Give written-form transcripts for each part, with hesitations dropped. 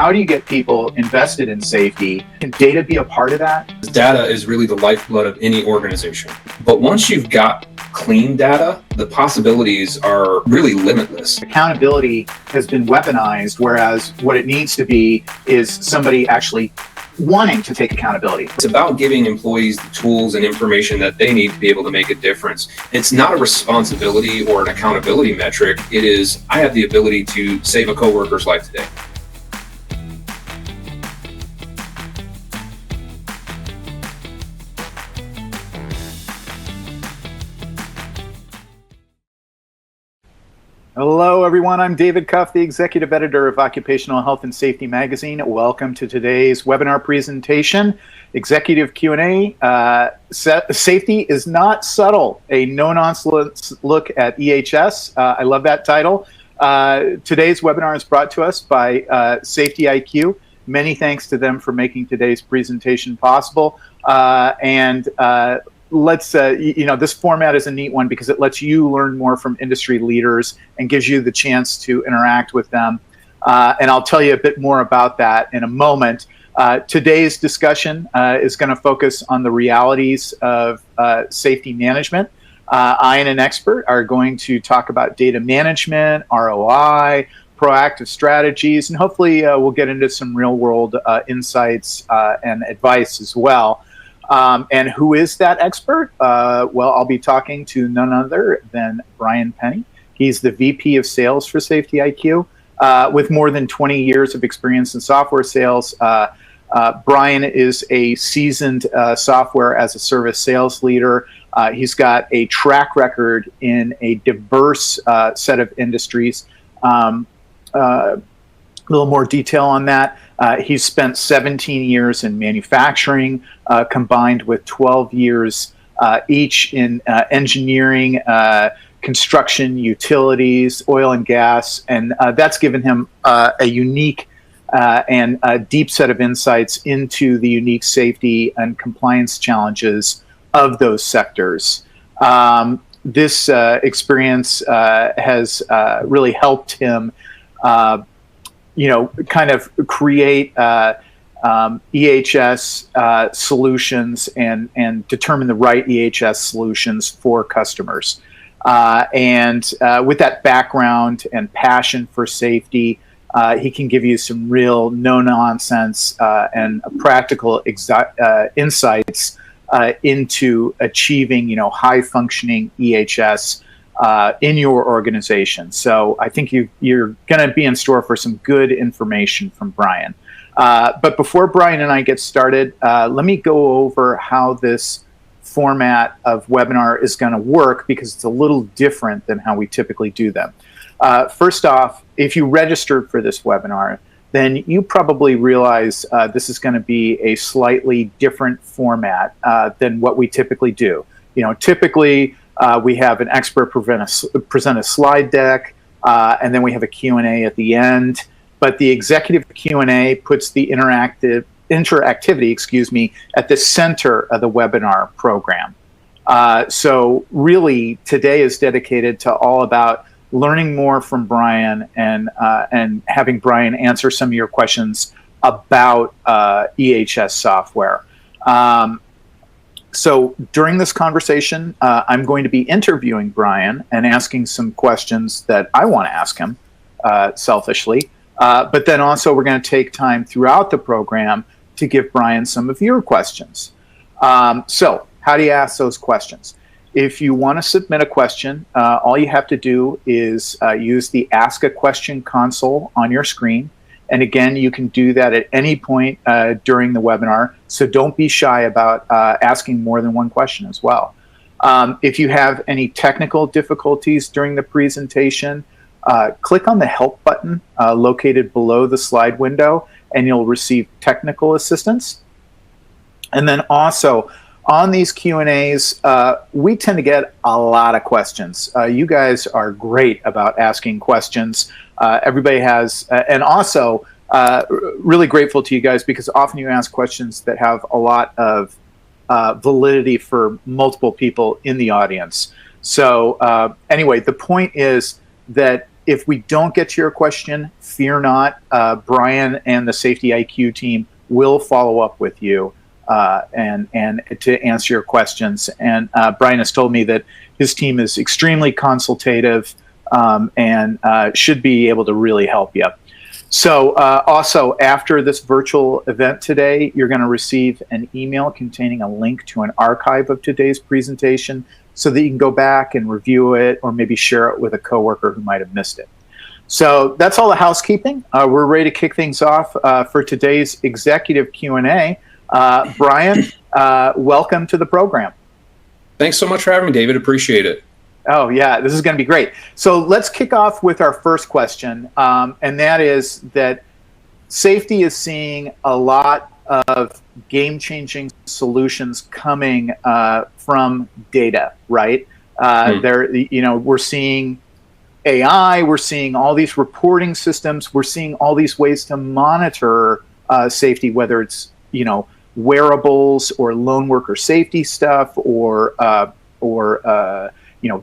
how do you get people invested in safety? Can data be a part of that? Data is really the lifeblood of any organization. But once you've got clean data, the possibilities are really limitless. Accountability has been weaponized, whereas what it needs to be is somebody actually wanting to take accountability. It's about giving employees the tools and information that they need to be able to make a difference. It's not a responsibility or an accountability metric. It is, I have the ability to save a coworker's life today. Hello, everyone. I'm David Kopf, the Executive Editor of Occupational Health and Safety Magazine. Welcome to today's webinar presentation, Executive Q&A. Safety is not subtle, a no-nonsense look at EHS. I love that title. Today's webinar is brought to us by SafetyIQ. Many thanks to them for making today's presentation possible. Let's, this format is a neat one because it lets you learn more from industry leaders and gives you the chance to interact with them. And I'll tell you a bit more about that in a moment. Today's discussion is going to focus on the realities of safety management. I and an expert are going to talk about data management, ROI, proactive strategies, and hopefully we'll get into some real world insights and advice as well. And who is that expert? Well, I'll be talking to none other than Brian Penney. He's the VP of Sales for SafetyIQ. With more than 20 years of experience in software sales, Brian is a seasoned software as a service sales leader. He's got a track record in a diverse set of industries. A little more detail on that. He's spent 17 years in manufacturing, combined with 12 years each in engineering, construction, utilities, oil and gas, and that's given him a unique and a deep set of insights into the unique safety and compliance challenges of those sectors. This experience has really helped him kind of create EHS solutions and determine the right EHS solutions for customers. With that background and passion for safety, he can give you some real no-nonsense and practical insights into achieving, high-functioning EHS in your organization. So I think you're going to be in store for some good information from Brian. But before Brian and I get started, let me go over how this format of webinar is going to work, because it's a little different than how we typically do them. First off, if you registered for this webinar, then you probably realize this is going to be a slightly different format than what we typically do. Typically, we have an expert present a slide deck, and then we have a Q&A at the end. But the executive Q&A puts the interactivity, at the center of the webinar program. So really, today is dedicated to all about learning more from Brian and having Brian answer some of your questions about EHS software. So during this conversation, I'm going to be interviewing Brian and asking some questions that I want to ask him selfishly. But then also we're going to take time throughout the program to give Brian some of your questions. So how do you ask those questions? If you want to submit a question, all you have to do is use the Ask a Question console on your screen. And again, you can do that at any point during the webinar, so don't be shy about asking more than one question as well. If you have any technical difficulties during the presentation, click on the Help button located below the slide window, and you'll receive technical assistance. And then also, on these Q&As, we tend to get a lot of questions. You guys are great about asking questions. Everybody has, and also really grateful to you guys, because often you ask questions that have a lot of validity for multiple people in the audience. So anyway, the point is that If we don't get to your question, fear not. Brian and the SafetyIQ team will follow up with you and to answer your questions. And Brian has told me that his team is extremely consultative and should be able to really help you. So also, after this virtual event today, you're going to receive an email containing a link to an archive of today's presentation so that you can go back and review it or maybe share it with a coworker who might have missed it. So that's all the housekeeping. We're ready to kick things off for today's executive Q&A. Brian, welcome to the program. Thanks so much for having me, David. Appreciate it. Oh, yeah, this is going to be great. So let's kick off with our first question, and that is that safety is seeing a lot of game-changing solutions coming from data, right? We're seeing AI, we're seeing all these reporting systems, we're seeing all these ways to monitor safety, whether it's wearables or lone worker safety stuff or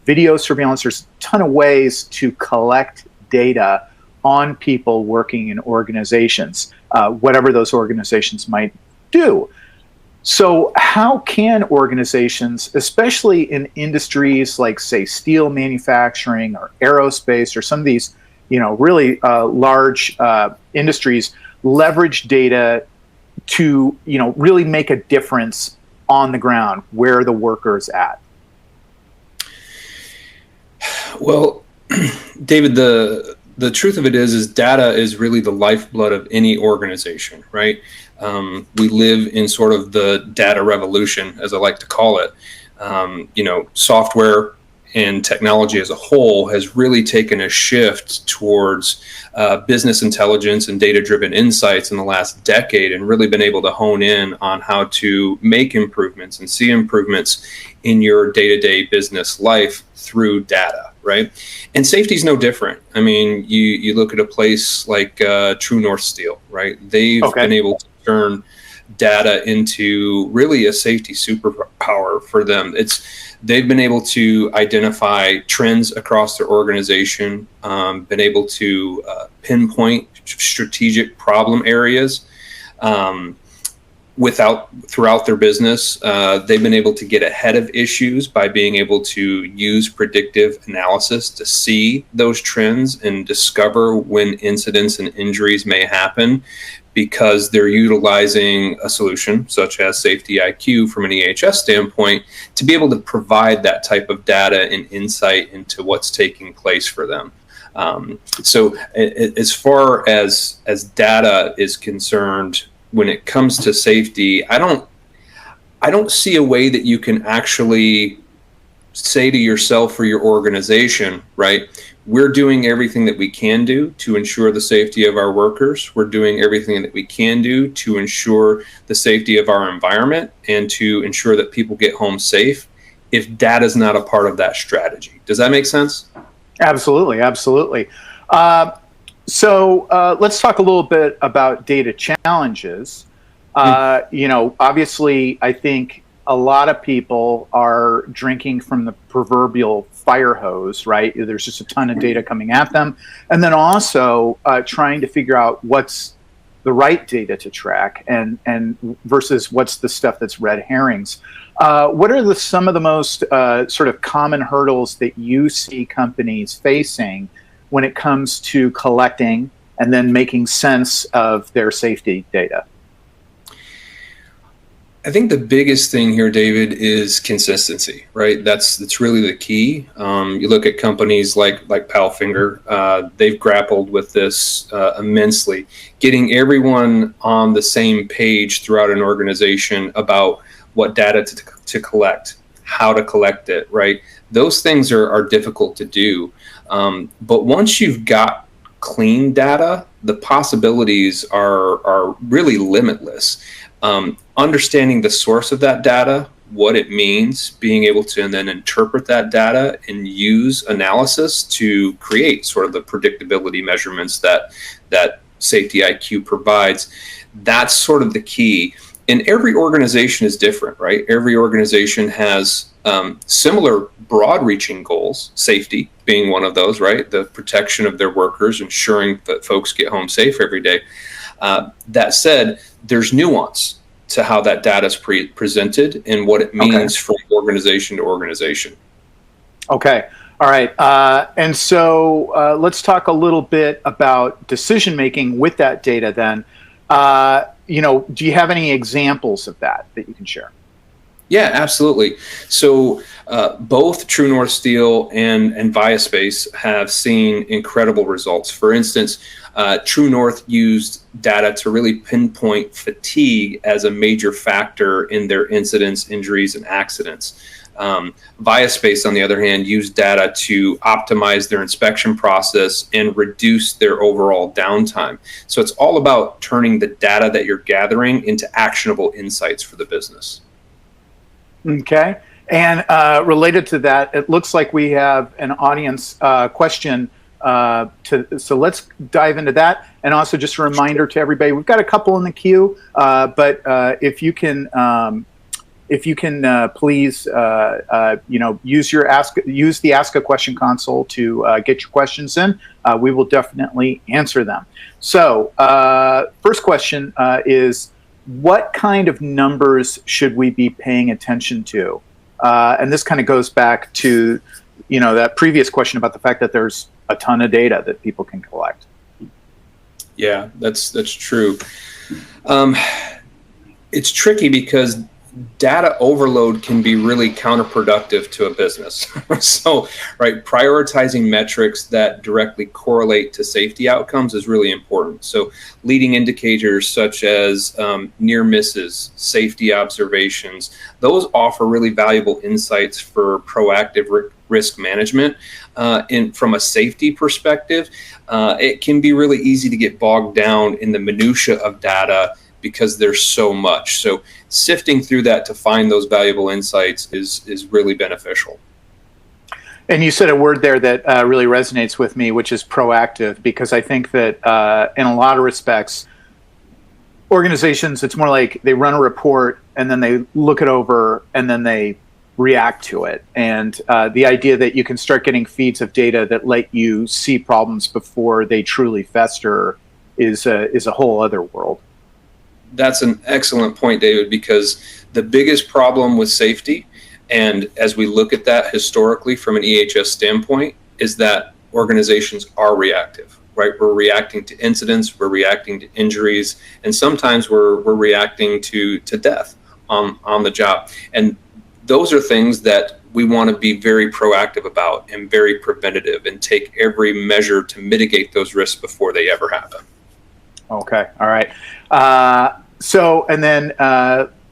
video surveillance. There's a ton of ways to collect data on people working in organizations, whatever those organizations might do. So how can organizations, especially in industries like, say, steel manufacturing or aerospace or some of these, really large industries, leverage data to, really make a difference on the ground where the worker's at? Well, David, the truth of it is data is really the lifeblood of any organization, right? We live in sort of the data revolution, as I like to call it. Software and technology as a whole has really taken a shift towards business intelligence and data-driven insights in the last decade, and really been able to hone in on how to make improvements and see improvements in your day-to-day business life through data, right? And safety is no different. I mean, you look at a place like True North Steel, right? They've been able to turn data into really a safety superpower for them. They've been able to identify trends across their organization, been able to pinpoint strategic problem areas throughout their business. They've been able to get ahead of issues by being able to use predictive analysis to see those trends and discover when incidents and injuries may happen, because they're utilizing a solution such as SafetyIQ from an EHS standpoint to be able to provide that type of data and insight into what's taking place for them. So as far as data is concerned, when it comes to safety, I don't see a way that you can actually say to yourself or your organization, right, we're doing everything that we can do to ensure the safety of our workers. We're doing everything that we can do to ensure the safety of our environment and to ensure that people get home safe, if data is not a part of that strategy. Does that make sense? Absolutely, absolutely. So let's talk a little bit about data challenges. Obviously, I think a lot of people are drinking from the proverbial fire hose, right? There's just a ton of data coming at them. And then also trying to figure out what's the right data to track and versus what's the stuff that's red herrings. What are some of the most sort of common hurdles that you see companies facing when it comes to collecting and then making sense of their safety data? I think the biggest thing here, David, is consistency, right? That's really the key. You look at companies like Palfinger, they've grappled with this immensely, getting everyone on the same page throughout an organization about what data to collect, how to collect it, right? Those things are difficult to do. But once you've got clean data, the possibilities are really limitless. Understanding the source of that data, what it means, being able to then interpret that data and use analysis to create sort of the predictability measurements that SafetyIQ provides. That's sort of the key. And every organization is different, right? Every organization has similar broad-reaching goals, safety being one of those, right? The protection of their workers, ensuring that folks get home safe every day. That said, there's nuance to how that data is presented and what it means from organization to organization. Okay. All right. And so let's talk a little bit about decision making with that data then. Do you have any examples of that you can share? Yeah, absolutely. So both True North Steel and Viaspace have seen incredible results. For instance, True North used data to really pinpoint fatigue as a major factor in their incidents, injuries, and accidents. Viaspace, on the other hand, used data to optimize their inspection process and reduce their overall downtime. So it's all about turning the data that you're gathering into actionable insights for the business. Okay. And related to that, it looks like we have an audience question. So let's dive into that. And also just a reminder to everybody, we've got a couple in the queue, but if you can please, use the Ask a Question console to get your questions in. We will definitely answer them. So first question is, what kind of numbers should we be paying attention to? And this kind of goes back to, that previous question about the fact that there's a ton of data that people can collect. Yeah, that's true. It's tricky because data overload can be really counterproductive to a business. So, right, prioritizing metrics that directly correlate to safety outcomes is really important. So leading indicators such as near misses, safety observations, those offer really valuable insights for proactive risk management. And from a safety perspective, it can be really easy to get bogged down in the minutia of data because there's so much. So sifting through that to find those valuable insights is really beneficial. And you said a word there that really resonates with me, which is proactive, because I think that in a lot of respects, organizations, it's more like they run a report and then they look it over and then they react to it. And the idea that you can start getting feeds of data that let you see problems before they truly fester is a whole other world. That's an excellent point, David, because the biggest problem with safety, and as we look at that historically from an EHS standpoint, is that organizations are reactive, right? We're reacting to incidents, we're reacting to injuries, and sometimes we're reacting to death on the job. And those are things that we want to be very proactive about and very preventative and take every measure to mitigate those risks before they ever happen. Okay. All right. So, and then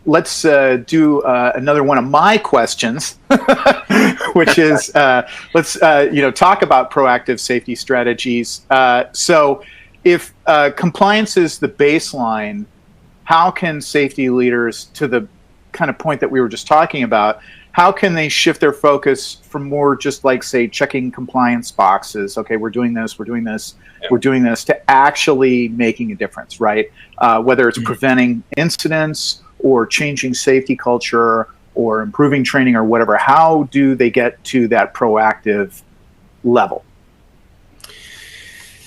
let's do another one of my questions, which is let's talk about proactive safety strategies. So, if compliance is the baseline, how can safety leaders, to the kind of point that we were just talking about, how can they shift their focus from more just like, say, checking compliance boxes? Okay, we're doing this, we're doing this, we're doing this, to actually making a difference, right? Whether it's preventing incidents or changing safety culture or improving training or whatever, how do they get to that proactive level?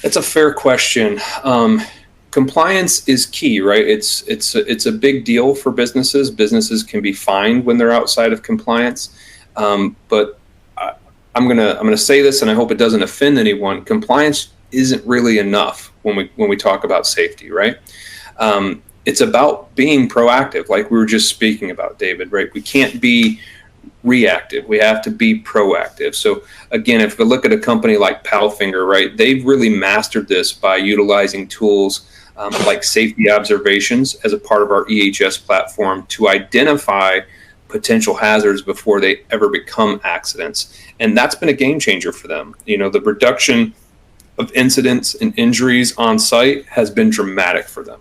That's a fair question. Compliance is key, right? It's a big deal for businesses. Businesses can be fined when they're outside of compliance. But I'm gonna say this, and I hope it doesn't offend anyone. Compliance isn't really enough when we talk about safety, right? It's about being proactive, like we were just speaking about, David, right? We can't be reactive. We have to be proactive. So again, if we look at a company like Palfinger, right, they've really mastered this by utilizing tools like safety observations as a part of our EHS platform to identify potential hazards before they ever become accidents. And that's been a game changer for them. The reduction of incidents and injuries on site has been dramatic for them.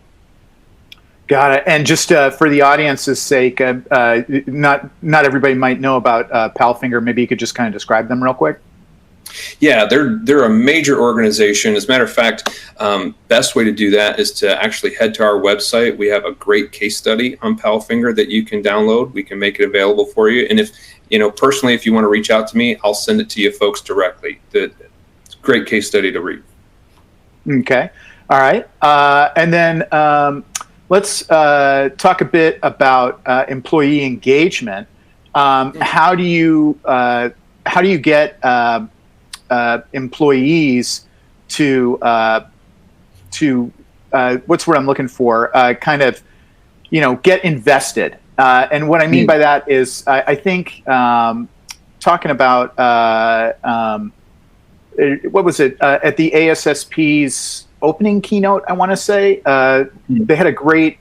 Got it. And just for the audience's sake, not everybody might know about Palfinger. Maybe you could just kind of describe them real quick. Yeah, they're a major organization. As a matter of fact, best way to do that is to actually head to our website. We have a great case study on Palfinger that you can download. We can make it available for you. And if, personally, if you want to reach out to me, I'll send it to you folks directly. It's a great case study to read. Okay. All right. And then let's talk a bit about employee engagement. How do you get employees to what's the word I'm looking for? Kind of, get invested. And what I mean by that is, I think talking about what was it at the ASSP's opening keynote? I want to say they had a great.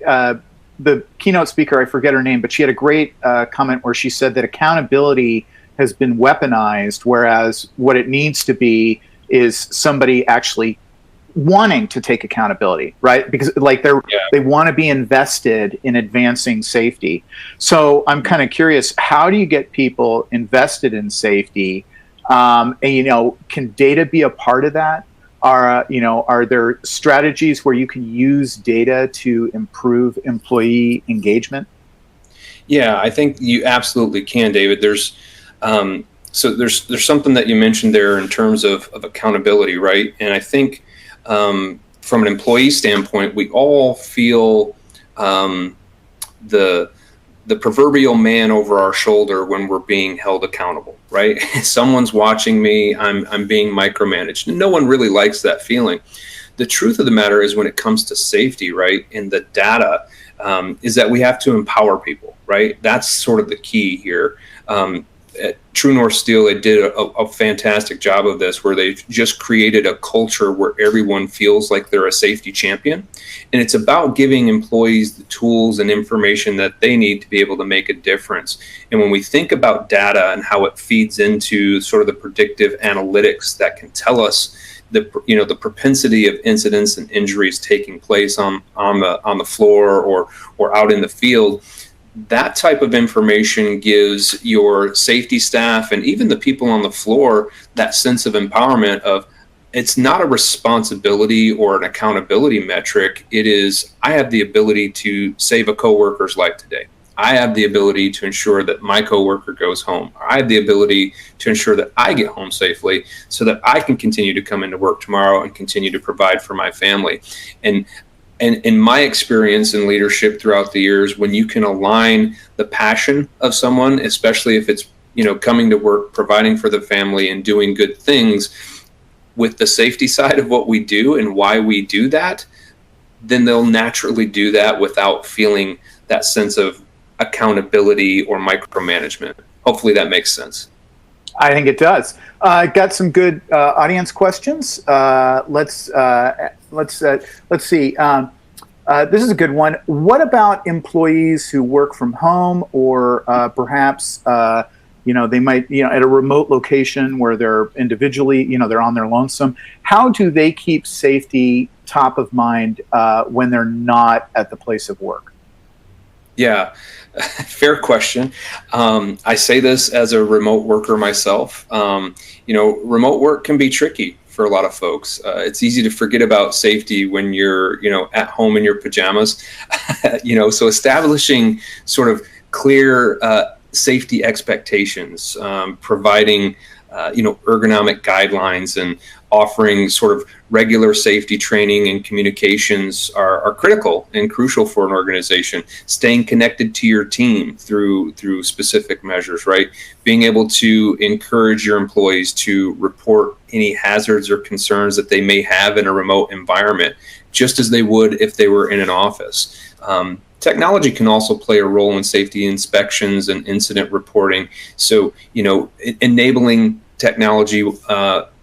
The keynote speaker, I forget her name, but she had a great comment where she said that accountability has been weaponized, whereas what it needs to be is somebody actually wanting to take accountability, right? Because they want to be invested in advancing safety. So I'm kind of curious, how do you get people invested in safety? And can data be a part of that? Are there strategies where you can use data to improve employee engagement? Yeah, I think you absolutely can, David. There's something that you mentioned there in terms of accountability, right? And I think from an employee standpoint, we all feel the proverbial man over our shoulder when we're being held accountable, right? Someone's watching me, I'm being micromanaged. No one really likes that feeling. The truth of the matter is, when it comes to safety, right, and the data, is that we have to empower people, right? That's sort of the key here. At True North Steel, they did a fantastic job of this, where they've just created a culture where everyone feels like they're a safety champion. And it's about giving employees the tools and information that they need to be able to make a difference. And when we think about data and how it feeds into sort of the predictive analytics that can tell us the propensity of incidents and injuries taking place on the floor or out in the field, that type of information gives your safety staff and even the people on the floor that sense of empowerment of, it's not a responsibility or an accountability metric. It is, I have the ability to save a coworker's life today. I have the ability to ensure that my coworker goes home. I have the ability to ensure that I get home safely so that I can continue to come into work tomorrow and continue to provide for my family. And in my experience in leadership throughout the years, when you can align the passion of someone, especially if it's, coming to work, providing for the family and doing good things, with the safety side of what we do and why we do that, then they'll naturally do that without feeling that sense of accountability or micromanagement. Hopefully that makes sense. I think it does. Got some good audience questions. Let's see. This is a good one. What about employees who work from home, or perhaps they might at a remote location where they're individually they're on their lonesome? How do they keep safety top of mind when they're not at the place of work? Yeah, fair question. I say this as a remote worker myself. Remote work can be tricky for a lot of folks. It's easy to forget about safety when you're, at home in your pajamas. So establishing sort of clear safety expectations, providing, ergonomic guidelines, and offering sort of regular safety training and communications are critical and crucial for an organization. Staying connected to your team through specific measures, right? Being able to encourage your employees to report any hazards or concerns that they may have in a remote environment, just as they would if they were in an office. Technology can also play a role in safety inspections and incident reporting. So, enabling technology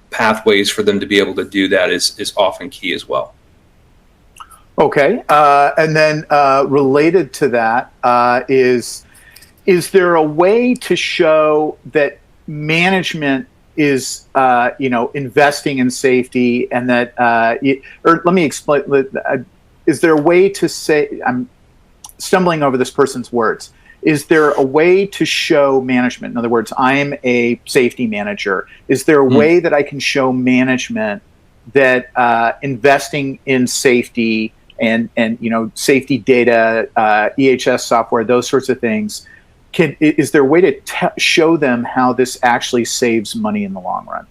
pathways for them to be able to do that is often key as well. Okay. And then related to that, is there a way to show that management is, investing in safety, and that, or let me explain, is there a way to say, I'm stumbling over this person's words. is there a way to show management? In other words, I'm a safety manager. Is there a way that I can show management that investing in safety and safety data, EHS software, those sorts of things, is there a way to show them how this actually saves money in the long run?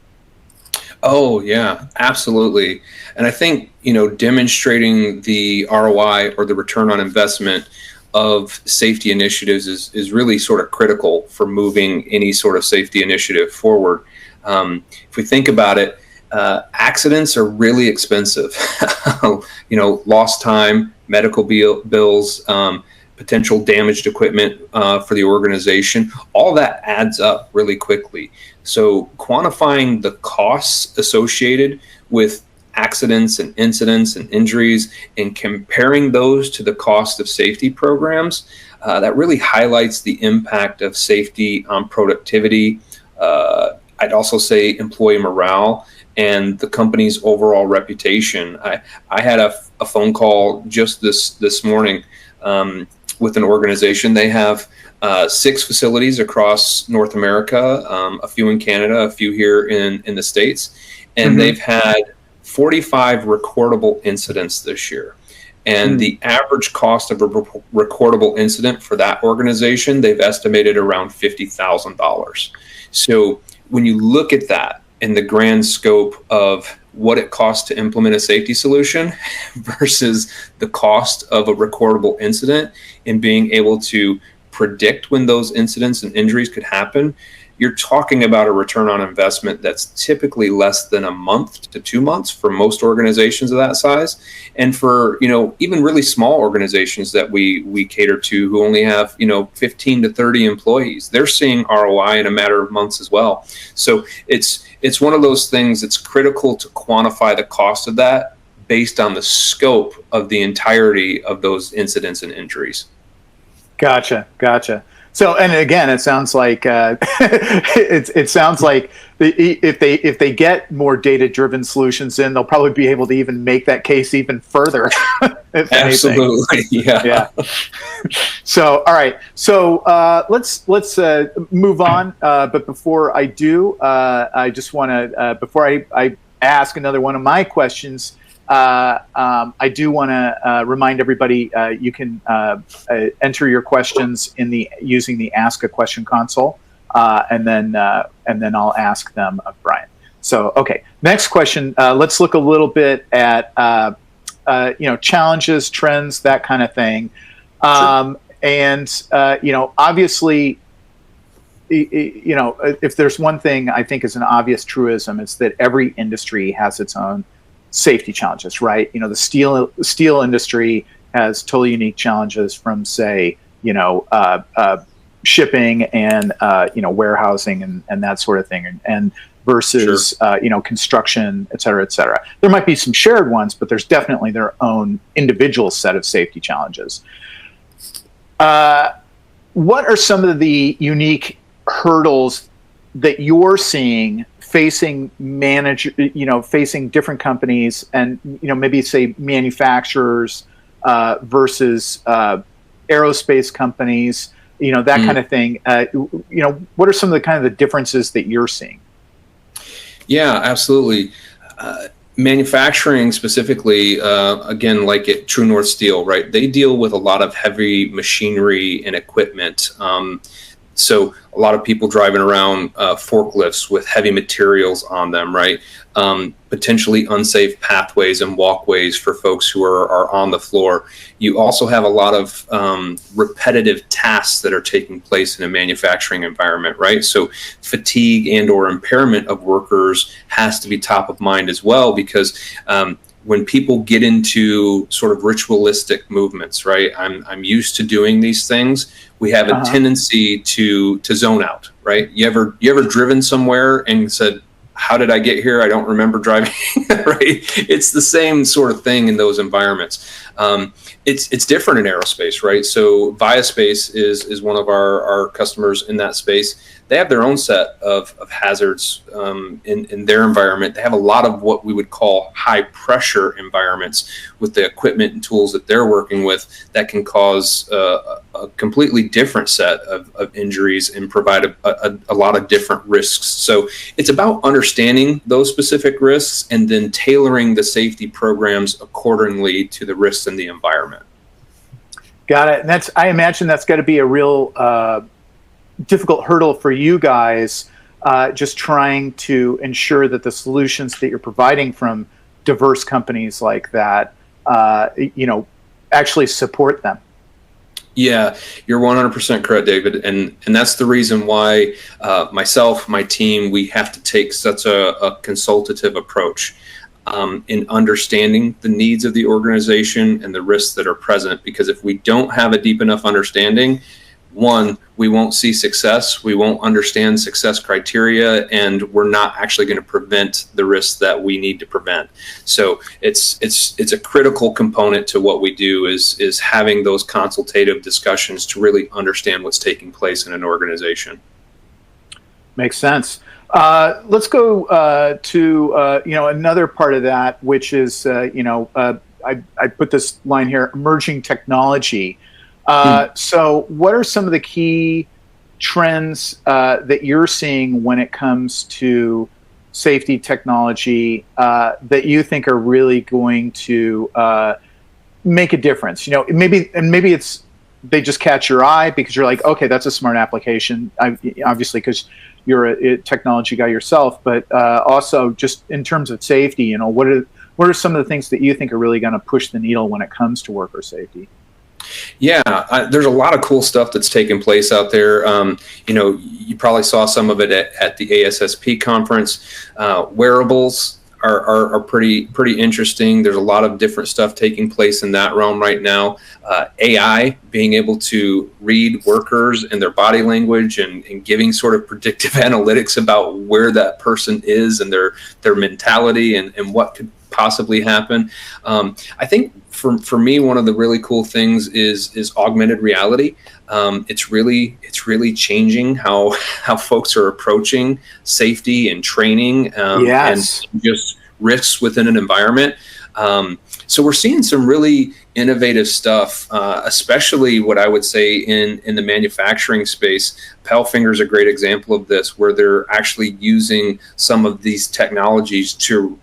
Oh, yeah, absolutely. And I think, demonstrating the ROI or the return on investment of safety initiatives is really sort of critical for moving any sort of safety initiative forward. If we think about it, accidents are really expensive. Lost time, medical bills, potential damaged equipment for the organization, all that adds up really quickly. So quantifying the costs associated with accidents and incidents and injuries and comparing those to the cost of safety programs, that really highlights the impact of safety on productivity. I'd also say employee morale and the company's overall reputation. I had a phone call just this morning with an organization. They have 6 facilities across North America, a few in Canada, a few here in the States, and they've had 45 recordable incidents this year. And the average cost of a recordable incident for that organization, they've estimated around $50,000. So when you look at that in the grand scope of what it costs to implement a safety solution versus the cost of a recordable incident and being able to predict when those incidents and injuries could happen, you're talking about a return on investment that's typically less than a month to 2 months for most organizations of that size. And for, even really small organizations that we cater to who only have, 15 to 30 employees, they're seeing ROI in a matter of months as well. So it's one of those things that's critical to quantify the cost of that based on the scope of the entirety of those incidents and injuries. Gotcha. So, and again, it sounds like it sounds like if they get more data-driven solutions in, they'll probably be able to even make that case even further. Absolutely, yeah. So, all right. So let's move on. But before I do, I just want to before I ask another one of my questions. I do want to remind everybody you can enter your questions using the Ask a Question console, and then I'll ask them of Brian. So, okay, next question. Let's look a little bit at challenges, trends, that kind of thing. Sure. And obviously, if there's one thing I think is an obvious truism, it's that every industry has its own safety challenges, right? The steel industry has totally unique challenges from, say, shipping and warehousing and that sort of thing, and versus sure. Construction, et cetera, et cetera. There might be some shared ones, but there's definitely their own individual set of safety challenges. What are some of the unique hurdles that you're seeing facing facing different companies and, maybe say manufacturers versus aerospace companies, that kind of thing? What are some of the kind of the differences that you're seeing? Yeah, absolutely. Manufacturing specifically, again, like at True North Steel, right? They deal with a lot of heavy machinery and equipment. So a lot of people driving around forklifts with heavy materials on them, right? Potentially unsafe pathways and walkways for folks who are on the floor. You also have a lot of repetitive tasks that are taking place in a manufacturing environment, right? So fatigue and or impairment of workers has to be top of mind as well, because when people get into sort of ritualistic movements, right? I'm used to doing these things. We have a tendency to zone out, right? You ever driven somewhere and said, how did I get here? I don't remember driving, right? It's the same sort of thing in those environments. It's different in aerospace, right? So Viaspace is one of our customers in that space. They have their own set of hazards in their environment. They have a lot of what we would call high pressure environments with the equipment and tools that they're working with that can cause a completely different set of injuries and provide a lot of different risks. So it's about understanding those specific risks and then tailoring the safety programs accordingly to the risks in the environment. Got it. And I imagine that's got to be a real difficult hurdle for you guys, just trying to ensure that the solutions that you're providing from diverse companies like that, actually support them. Yeah, you're 100% correct, David. And that's the reason why myself, my team, we have to take such a consultative approach in understanding the needs of the organization and the risks that are present. Because if we don't have a deep enough understanding, one, we won't see success, we won't understand success criteria, and we're not actually going to prevent the risks that we need to prevent. So it's a critical component to what we do is having those consultative discussions to really understand what's taking place in an organization. Makes sense. Let's go to another part of that, which is I put this line here: emerging technology. So what are some of the key trends that you're seeing when it comes to safety technology that you think are really going to make a difference? Maybe they just catch your eye because you're like, okay, that's a smart application, obviously because you're a technology guy yourself, but also just in terms of safety, what are some of the things that you think are really going to push the needle when it comes to worker safety? Yeah, there's a lot of cool stuff that's taking place out there. You probably saw some of it at the ASSP conference. Wearables are pretty interesting. There's a lot of different stuff taking place in that realm right now. AI being able to read workers and their body language and giving sort of predictive analytics about where that person is and their mentality and what could possibly happen. I think for me, one of the really cool things is augmented reality. It's really changing how folks are approaching safety and training Yes. and just risks within an environment. So we're seeing some really innovative stuff, especially what I would say in the manufacturing space. Palfinger is a great example of this, where they're actually using some of these technologies to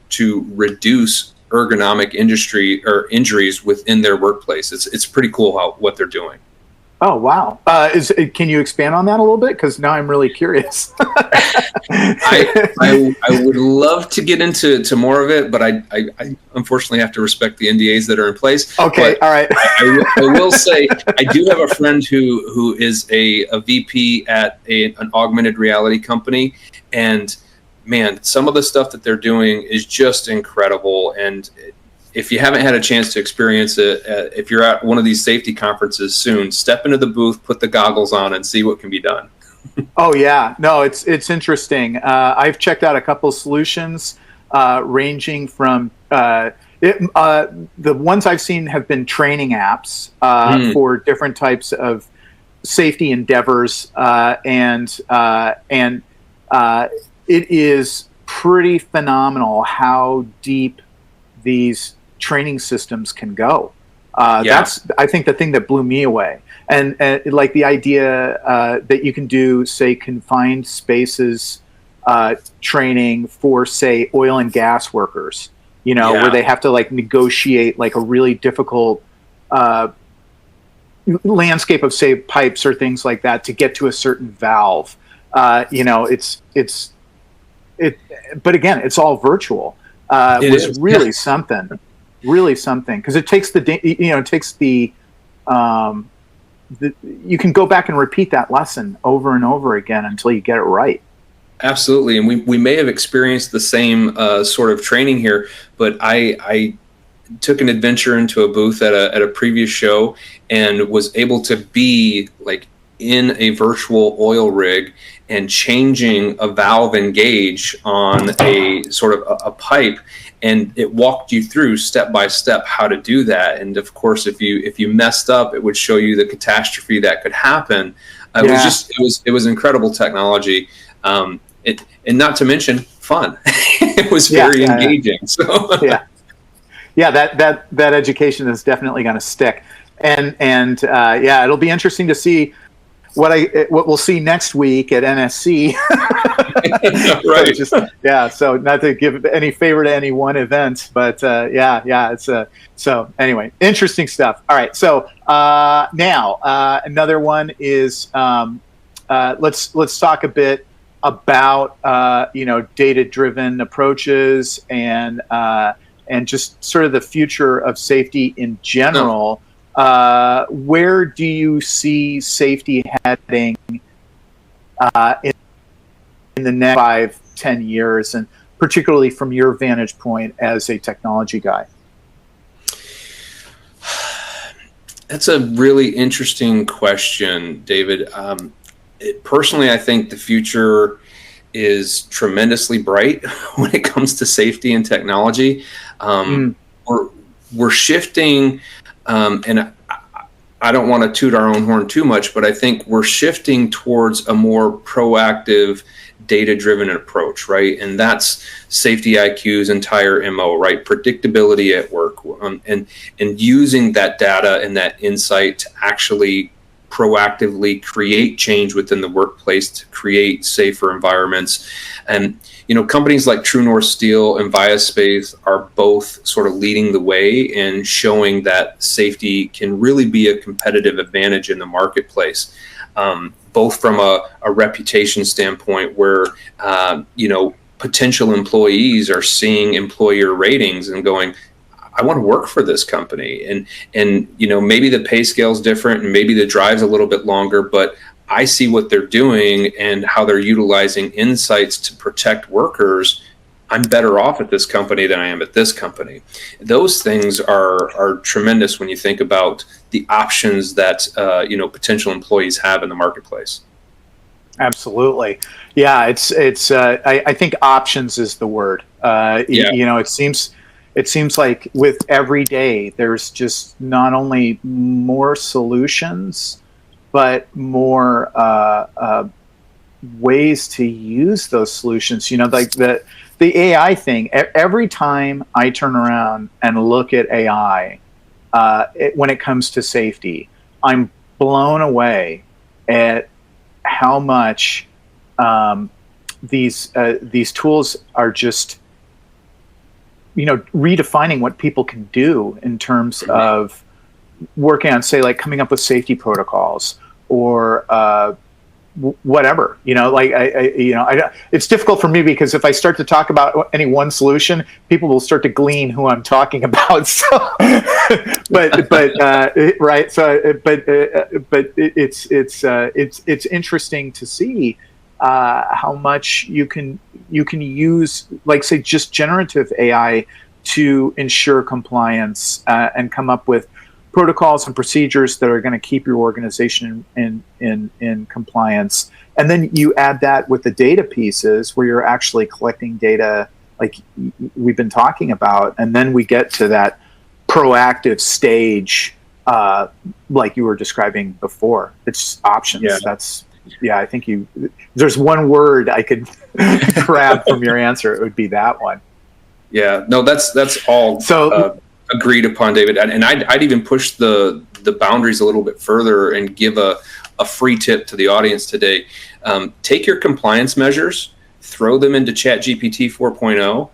reduce ergonomic industry or injuries within their workplace. It's pretty cool what they're doing. Oh, wow. Can you expand on that a little bit? Because now I'm really curious. I would love to get into more of it, but I unfortunately have to respect the NDAs that are in place. Okay, but all right. I will say I do have a friend who is a VP at an augmented reality company, and man, some of the stuff that they're doing is just incredible. And if you haven't had a chance to experience it, if you're at one of these safety conferences soon, step into the booth, put the goggles on, and see what can be done. Oh yeah, no, it's interesting. I've checked out a couple solutions ranging from the ones I've seen have been training apps for different types of safety endeavors, and it is pretty phenomenal how deep these training systems can go. That's, I think, the thing that blew me away. And like the idea that you can do, say, confined spaces training for, say, oil and gas workers, where they have to like negotiate like a really difficult landscape of, say, pipes or things like that to get to a certain valve. But again, it's all virtual. It was really something, because it takes you can go back and repeat that lesson over and over again until you get it right. Absolutely. And we may have experienced the same sort of training here, but I took an adventure into a booth at a previous show and was able to be like in a virtual oil rig and changing a valve and gauge on a sort of a pipe, and it walked you through step by step how to do that. And of course, if you messed up, it would show you the catastrophe that could happen. It was incredible technology, and not to mention fun. It was very engaging. So that education is definitely going to stick, and it'll be interesting to see what we'll see next week at NSC. Right. So not to give any favor to any one event, but so anyway, interesting stuff. All right, so now another one is let's talk a bit about data-driven approaches and just sort of the future of safety in general. Where do you see safety heading in the next 5-10 years, and particularly from your vantage point as a technology guy? That's a really interesting question, David. Personally, I think the future is tremendously bright when it comes to safety and technology. We're shifting, and I don't want to toot our own horn too much, but I think we're shifting towards a more proactive, data-driven approach, right? And that's SafetyIQ's entire MO, right? Predictability at work, and using that data and that insight to actually proactively create change within the workplace to create safer environments. And companies like True North Steel and Viaspace are both sort of leading the way and showing that safety can really be a competitive advantage in the marketplace, both from a reputation standpoint where potential employees are seeing employer ratings and going, I want to work for this company, and maybe the pay scale is different and maybe the drive's a little bit longer, but I see what they're doing and how they're utilizing insights to protect workers. I'm better off at this company than I am at this company. Those things are tremendous when you think about the options that potential employees have in the marketplace. Absolutely, yeah. It's I think options is the word. It seems like with every day there's just not only more solutions, but more ways to use those solutions. Like the AI thing. Every time I turn around and look at AI, when it comes to safety, I'm blown away at how much these tools are just redefining what people can do in terms of working on, say, like coming up with safety protocols or whatever. It's difficult for me because if I start to talk about any one solution, people will start to glean who I'm talking about. So, right. So, but it's interesting to see how much you can use, like, say, just generative AI to ensure compliance and come up with protocols and procedures that are going to keep your organization in compliance. And then you add that with the data pieces where you're actually collecting data like we've been talking about. And then we get to that proactive stage like you were describing before. It's options. I think there's one word I could grab from your answer. It would be that one. Yeah, no, that's all agreed upon, David. And I'd even push the boundaries a little bit further and give a free tip to the audience today. Take your compliance measures, throw them into ChatGPT 4.0,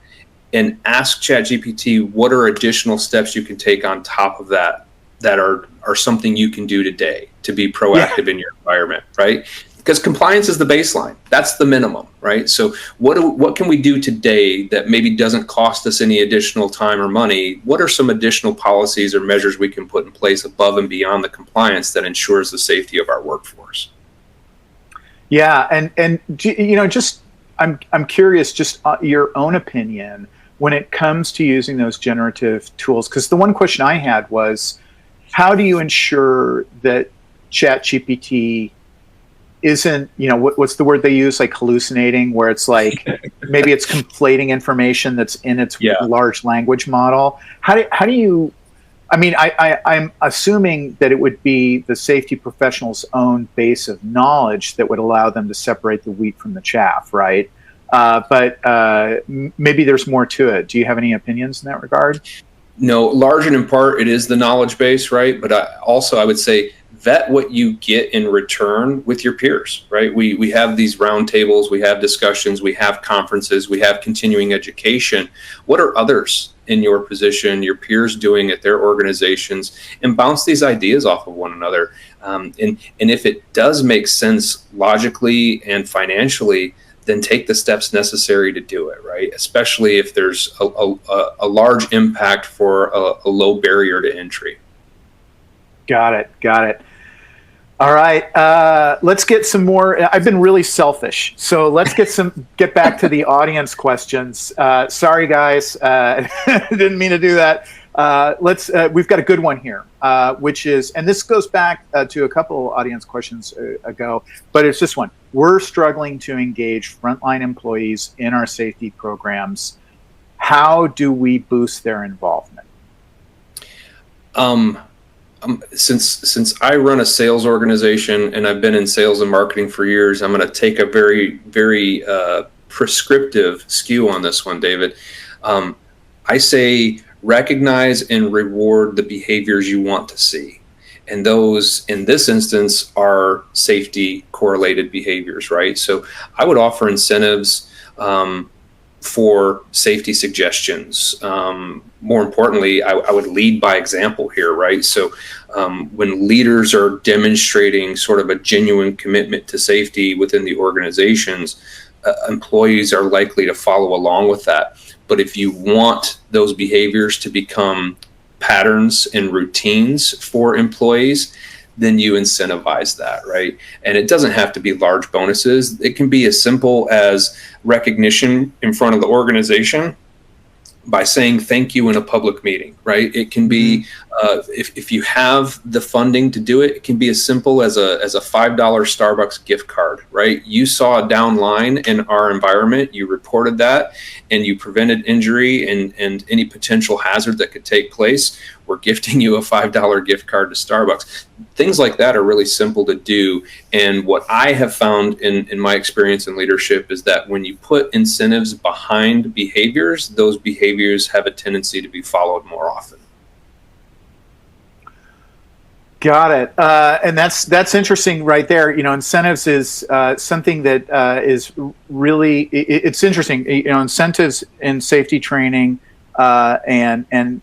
and ask ChatGPT what are additional steps you can take on top of that are something you can do today to be proactive in your environment, right? Because compliance is the baseline. That's the minimum, right? So what can we do today that maybe doesn't cost us any additional time or money? What are some additional policies or measures we can put in place above and beyond the compliance that ensures the safety of our workforce? Yeah, and just I'm curious, just your own opinion when it comes to using those generative tools. Because the one question I had was, how do you ensure that ChatGPT isn't, what's the word they use, like hallucinating, where it's like maybe it's conflating information that's in its large language model. How do you, I'm assuming that it would be the safety professional's own base of knowledge that would allow them to separate the wheat from the chaff, right? But maybe there's more to it. Do you have any opinions in that regard? No, large and in part, it is the knowledge base, right? But I would say vet what you get in return with your peers, right? We have these roundtables, we have discussions, we have conferences, we have continuing education. What are others in your position, your peers doing at their organizations, and bounce these ideas off of one another? And if it does make sense logically and financially, then take the steps necessary to do it, right? Especially if there's a large impact for a low barrier to entry. Got it. All right, let's get some more. I've been really selfish, so let's get back to the audience questions. Sorry, guys, didn't mean to do that. We've got a good one here, which is, and this goes back to a couple audience questions ago, but it's this one. We're struggling to engage frontline employees in our safety programs. How do we boost their involvement? Since I run a sales organization and I've been in sales and marketing for years, I'm going to take a very, very prescriptive skew on this one, David. I say recognize and reward the behaviors you want to see. And those, in this instance, are safety correlated behaviors, right? So I would offer incentives for safety suggestions. More importantly, I would lead by example here, right? So when leaders are demonstrating sort of a genuine commitment to safety within the organizations, employees are likely to follow along with that. But if you want those behaviors to become patterns and routines for employees, then you incentivize that, right? And it doesn't have to be large bonuses. It can be as simple as recognition in front of the organization by saying thank you in a public meeting, right? It can be, if you have the funding to do it, it can be as simple as a $5 Starbucks gift card, right? You saw a down line in our environment, you reported that, and you prevented injury and any potential hazard that could take place. We're gifting you a $5 gift card to Starbucks. Things like that are really simple to do. And what I have found in my experience in leadership is that when you put incentives behind behaviors, those behaviors have a tendency to be followed more often. Got it. And that's interesting right there. Incentives is something that is really, it's interesting. Incentives in safety training and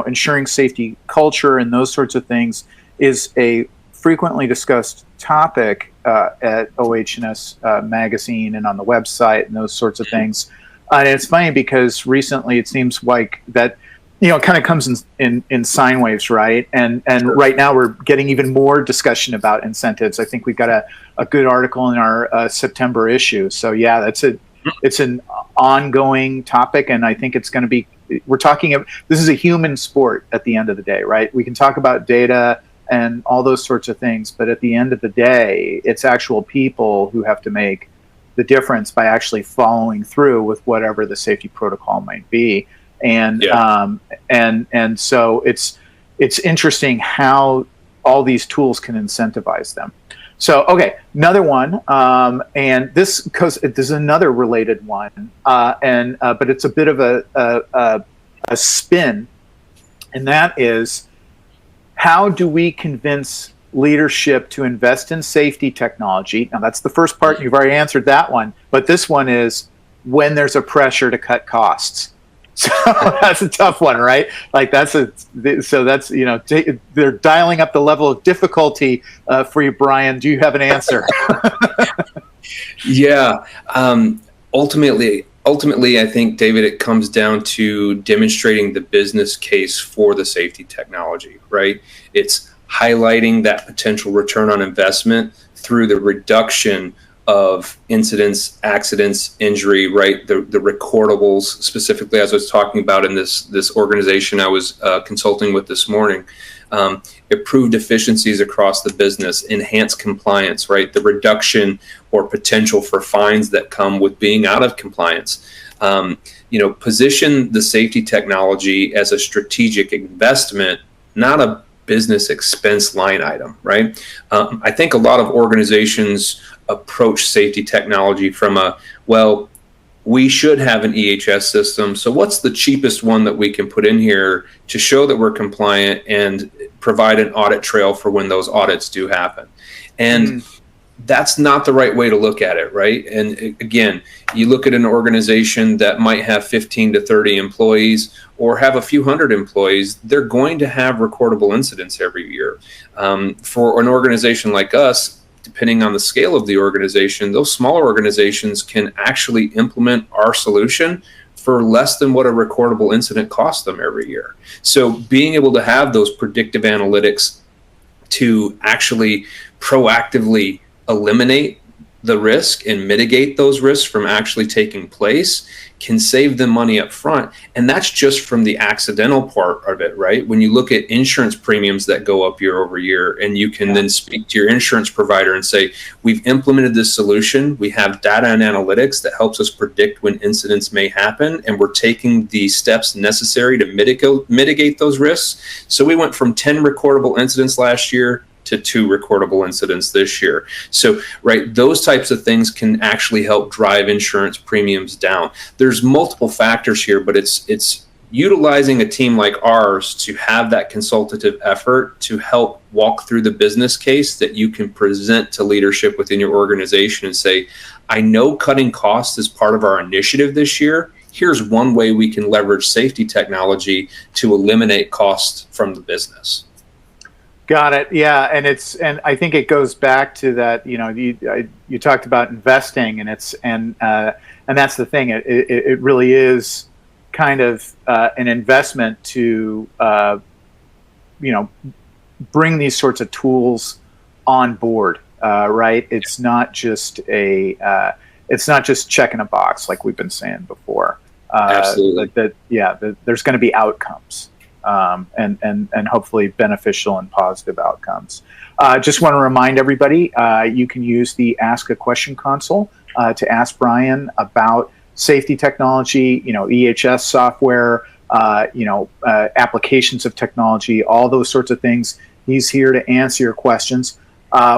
ensuring safety culture and those sorts of things is a frequently discussed topic at OH&S magazine and on the website and those sorts of things. And it's funny because recently it seems like that it kind of comes in sine waves, right? And sure. Right now we're getting even more discussion about incentives. I think we've got a good article in our September issue. So yeah, it's an ongoing topic, and I think it's going to be. This is a human sport at the end of the day, right? We can talk about data and all those sorts of things, but at the end of the day, it's actual people who have to make the difference by actually following through with whatever the safety protocol might be. And and so it's interesting how all these tools can incentivize them. So okay, another one, and this is another related one, but it's a bit of a spin, and that is, how do we convince leadership to invest in safety technology? Now that's the first part. You've already answered that one, but this one is when there's a pressure to cut costs. So that's a tough one, right? Like they're dialing up the level of difficulty for you, Brian. Do you have an answer? Yeah. Ultimately, I think, David, it comes down to demonstrating the business case for the safety technology, right? It's highlighting that potential return on investment through the reduction of incidents, accidents, injury, right? The recordables, specifically as I was talking about in this organization I was consulting with this morning. improved efficiencies across the business, enhanced compliance, right? The reduction or potential for fines that come with being out of compliance. Position the safety technology as a strategic investment, not a business expense line item, right? I think a lot of organizations approach safety technology from we should have an EHS system. So what's the cheapest one that we can put in here to show that we're compliant and provide an audit trail for when those audits do happen? And that's not the right way to look at it, right? And again, you look at an organization that might have 15 to 30 employees or have a few hundred employees, they're going to have recordable incidents every year. For an organization like us, depending on the scale of the organization, those smaller organizations can actually implement our solution for less than what a recordable incident costs them every year. So being able to have those predictive analytics to actually proactively eliminate the risk and mitigate those risks from actually taking place can save them money up front. And that's just from the accidental part of it, right? When you look at insurance premiums that go up year over year, and you can then speak to your insurance provider and say, we've implemented this solution, we have data and analytics that helps us predict when incidents may happen, and we're taking the steps necessary to mitigate those risks. So we went from 10 recordable incidents last year to 2 recordable incidents this year. So, right, those types of things can actually help drive insurance premiums down. There's multiple factors here, but it's utilizing a team like ours to have that consultative effort to help walk through the business case that you can present to leadership within your organization and say, I know cutting costs is part of our initiative this year. Here's one way we can leverage safety technology to eliminate costs from the business. Got it. Yeah, and I think it goes back to that. You talked about investing, and that's the thing. It really is kind of an investment to bring these sorts of tools on board. Right? It's not just checking a box like we've been saying before. Absolutely. There's going to be outcomes. And hopefully beneficial and positive outcomes. Just want to remind everybody, you can use the Ask a Question console to ask Brian about safety technology, EHS software, applications of technology, all those sorts of things. He's here to answer your questions.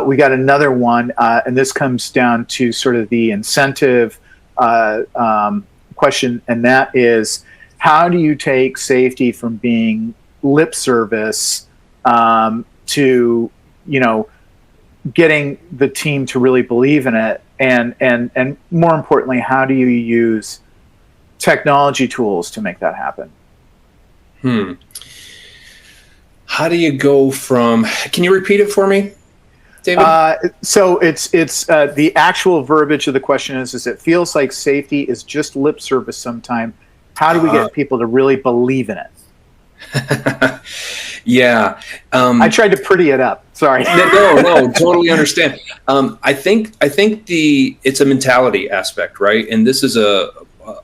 We got another one, and this comes down to sort of the incentive question, and that is, how do you take safety from being lip service to, getting the team to really believe in it? And more importantly, how do you use technology tools to make that happen? How do you go from, can you repeat it for me, David? So it's the actual verbiage of the question is it feels like safety is just lip service sometimes. How do we get people to really believe in it? Yeah. I tried to pretty it up. Sorry. No, totally understand. I think it's a mentality aspect, right? And this is a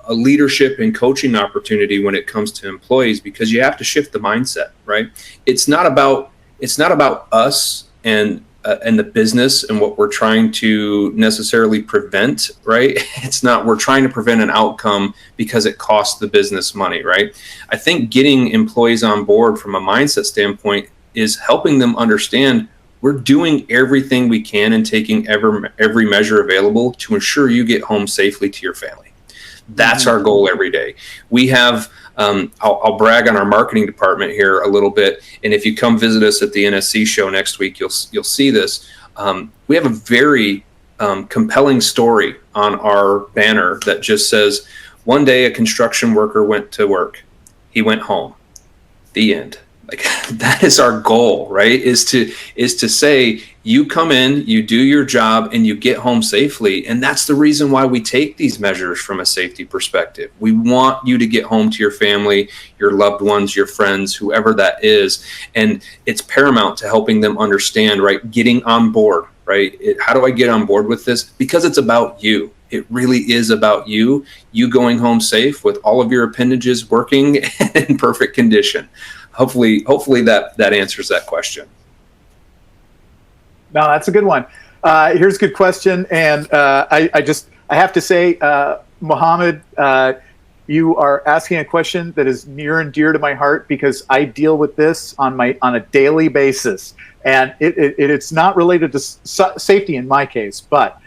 leadership and coaching opportunity when it comes to employees, because you have to shift the mindset, right? It's not about us and the business and what we're trying to necessarily prevent, right? It's not, we're trying to prevent an outcome because it costs the business money, right? I think getting employees on board from a mindset standpoint is helping them understand we're doing everything we can and taking every measure available to ensure you get home safely to your family. That's our goal every day. We have, I'll brag on our marketing department here a little bit. And if you come visit us at the NSC show next week, you'll see this. We have a very compelling story on our banner that just says, one day a construction worker went to work. He went home. The end. Like, that is our goal, right? Is to say, you come in, you do your job, and you get home safely. And that's the reason why we take these measures from a safety perspective. We want you to get home to your family, your loved ones, your friends, whoever that is. And it's paramount to helping them understand, right? Getting on board, right? How do I get on board with this? Because it's about you. It really is about you going home safe with all of your appendages working in perfect condition. hopefully that answers that question. No, that's a good one. Here's a good question, and I have to say, Mohammed, you are asking a question that is near and dear to my heart, because I deal with this on a daily basis, and it's not related to safety in my case. But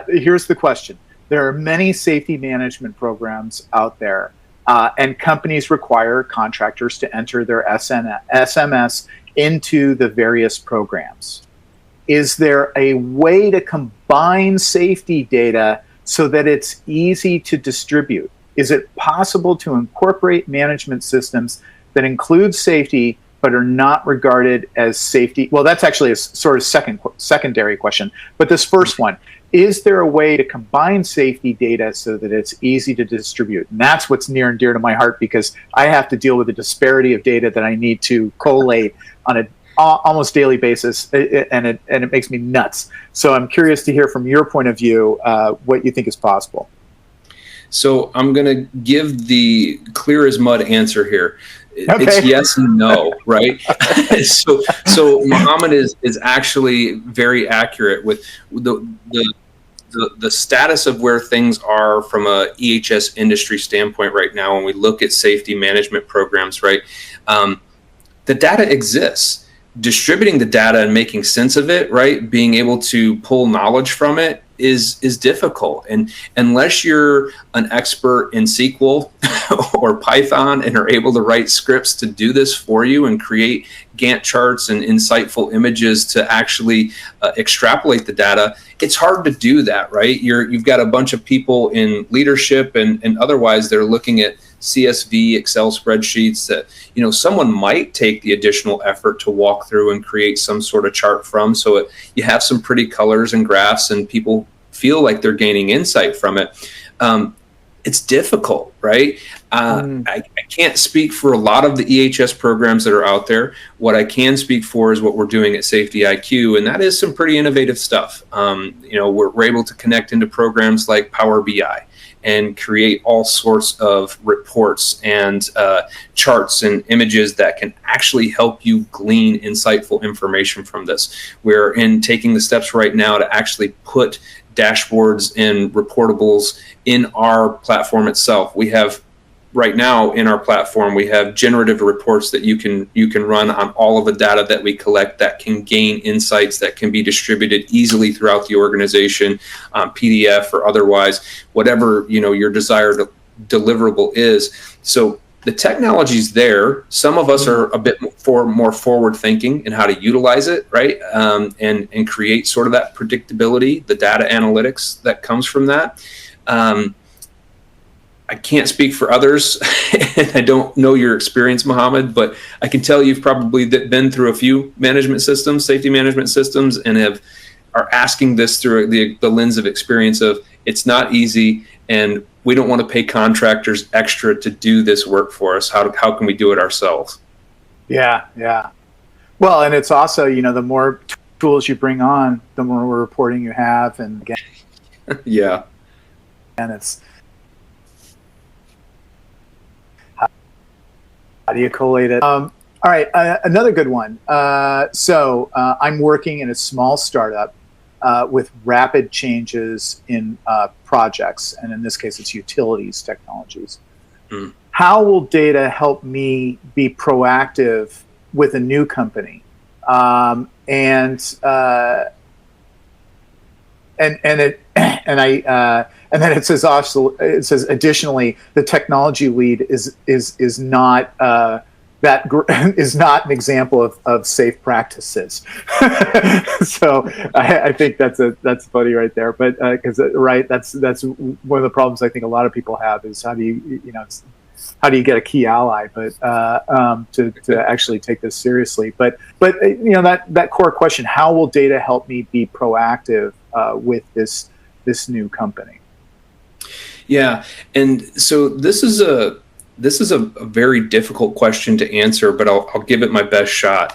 here's the question: there are many safety management programs out there, and companies require contractors to enter their SMS into the various programs. Is there a way to combine safety data so that it's easy to distribute? Is it possible to incorporate management systems that include safety but are not regarded as safety? Well, that's actually a sort of secondary question. But this first one, is there a way to combine safety data so that it's easy to distribute? And that's what's near and dear to my heart, because I have to deal with the disparity of data that I need to collate on an almost daily basis, and it makes me nuts. So I'm curious to hear from your point of view what you think is possible. So I'm going to give the clear as mud answer here. Okay. It's yes and no, right? so Mohammed is actually very accurate with the status of where things are from a EHS industry standpoint right now. When we look at safety management programs, right, the data exists. Distributing the data and making sense of it, right, being able to pull knowledge from it is difficult. And unless you're an expert in SQL or Python and are able to write scripts to do this for you and create Gantt charts and insightful images to actually extrapolate the data, it's hard to do that, right? You've got a bunch of people in leadership and otherwise they're looking at CSV, Excel spreadsheets that, someone might take the additional effort to walk through and create some sort of chart from. So you have some pretty colors and graphs and people feel like they're gaining insight from it. It's difficult, right? I can't speak for a lot of the EHS programs that are out there. What I can speak for is what we're doing at SafetyIQ, and that is some pretty innovative stuff. We're able to connect into programs like Power BI and create all sorts of reports and charts and images that can actually help you glean insightful information from this. We're taking the steps right now to actually put dashboards and reportables in our platform itself. We have right now in our platform, we have generative reports that you can run on all of the data that we collect that can gain insights that can be distributed easily throughout the organization, PDF or otherwise, whatever your desired deliverable is. So the technology's there. Some of us are a bit more forward thinking in how to utilize it, right? And create sort of that predictability, the data analytics that comes from that. I can't speak for others, and I don't know your experience, Mohammed, but I can tell you've probably been through a few management systems, safety management systems, and are asking this through the lens of experience of it's not easy, and we don't want to pay contractors extra to do this work for us. How can we do it ourselves? Yeah. Well, and it's also, the more tools you bring on, the more reporting you have, and again, yeah, and it's how do you collate it? All right, another good one. So I'm working in a small startup with rapid changes in projects, and in this case, it's utilities technologies. How will data help me be proactive with a new company? And then it says also, additionally, the technology lead is not is not an example of safe practices. So I think that's funny right there. But because that's one of the problems I think a lot of people have is how do you get a key ally, but to actually take this seriously. But that core question: how will data help me be proactive with this new company? Yeah, and so this is a very difficult question to answer, but I'll give it my best shot.